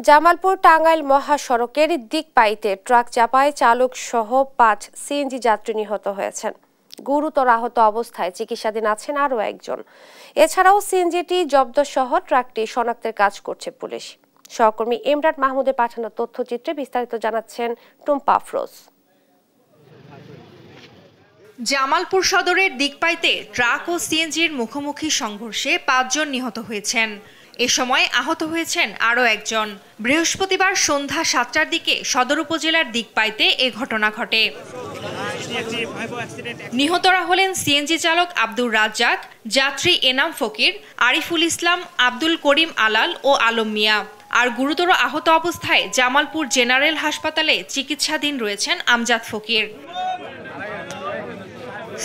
জামালপুর টাঙ্গাইল মহাসড়কের দিকপাইতে ট্রাক চাপায় চালক সহ ৫ সিএনজি যাত্রী নিহত হয়েছেন। গুরুতর আহত অবস্থায় চিকিৎসাধীন আছেন আরও একজন। এছাড়াও সিএনজিটি জব্দ সহ ট্রাকটি শনাক্তের কাজ করছে পুলিশ। সহকর্মী ইমরান মাহমুদের পাঠানো তথ্যচিত্রে বিস্তারিত জানাচ্ছেন টুম্পা আফরোজ। জামালপুর সদরের দিকপাইতে ট্রাক ও সিএনজির মুখোমুখি সংঘর্ষে ৫ জন নিহত হয়েছেন। এ সময় আহত হয়েছেন আরও একজন। বৃহস্পতিবার সন্ধ্যা ৭টার দিকে সদর উপজেলার দিকপাইতে এ ঘটনা ঘটে। নিহতরা হলেন সিএনজি চালক আব্দুর রাজ্জাক, যাত্রী এনাম ফকির, আরিফুল ইসলাম, আব্দুল করিম আলাল ও আলম মিয়া। আর গুরুতর আহত অবস্থায় জামালপুর জেনারেল হাসপাতালে চিকিৎসাধীন রয়েছেন আমজাদ ফকির।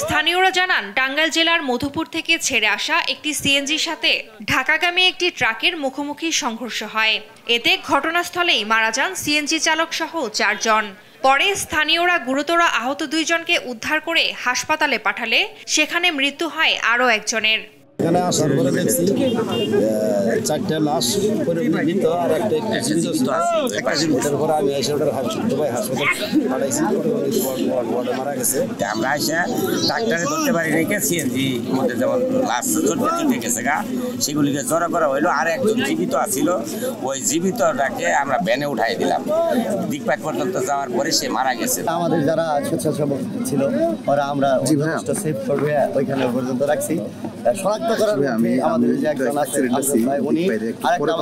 স্থানীয়রা জানান, টাঙ্গাইল জেলার মধুপুর থেকে ছেড়ে আসা একটি সিএনজির সাথে ঢাকাগামী একটি ট্রাকের মুখোমুখি সংঘর্ষ হয়। এতে ঘটনাস্থলেই মারা যান সিএনজি চালক সহ ৪ জন। পরে স্থানীয়রা গুরুতর আহত ২ জনকে উদ্ধার করে হাসপাতালে পাঠালে সেখানে মৃত্যু হয় আরও একজনের। এখানে আসার পরে দেখছি ৪টা লাশ পরিবৃত আর একটা পরে আমি এসে ওটার হাসপাতাল পাঠাইছি, মারা গেছে। আমরা এসে ডাক্তারে ধরতে পারি রেখে সিএনজি মধ্যে যেমন লাশ চটে গেছে গা, সেগুলিকে জড়ো করা হইলো। আর একজন জীবিত আছিল, ওই জীবিতটাকে আমরা ভ্যানে উঠাই দিলাম। দিকপাত পর্যন্ত যাওয়ার পরে সে মারা গেছে। আমাদের যারা স্বেচ্ছাসেবক ছিল ওরা আমরা সেফ করবে ওইখানে পর্যন্ত রাখছি। শনাক্ত করার আমি আমাদের যে একজন আছে উনি আরেকটা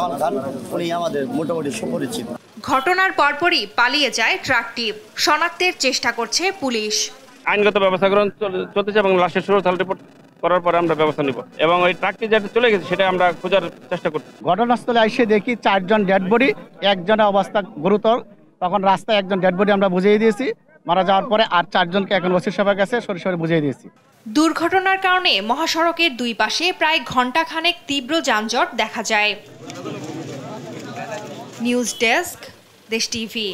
আমাদের উনি আমাদের মোটামুটি সুপরিচিত। ঘটনার পরপরই পালিয়ে যায় ট্রাকটি। শনাক্তের চেষ্টা করছে পুলিশ। আইনগত ব্যবস্থা গ্রহণ চলতেছে এবং লাশের সুরতহাল রিপোর্ট করার পরে আমরা ব্যবস্থা নিব এবং ওই ট্রাকটি যেটা চলে গেছে সেটা আমরা খোঁজার চেষ্টা করছি। ঘটনাস্থলে এসে দেখি ৪ জন ডেড বডি, একজনের অবস্থা গুরুতর। তখন রাস্তায় একজন ডেড বডি আমরা বুঝিয়ে দিয়েছি মারা যাওয়ার পরে, আর ৪ জনকে এখন ওসি সাহেবের কাছে সরাসরি বুঝিয়ে দিয়েছি। দুর্ঘটনার কারণে মহাসড়কের দুই পাশে প্রায় ঘণ্টাখানেক তীব্র যানজট দেখা যায়। নিউজ ডেস্ক, দেশ টিভি।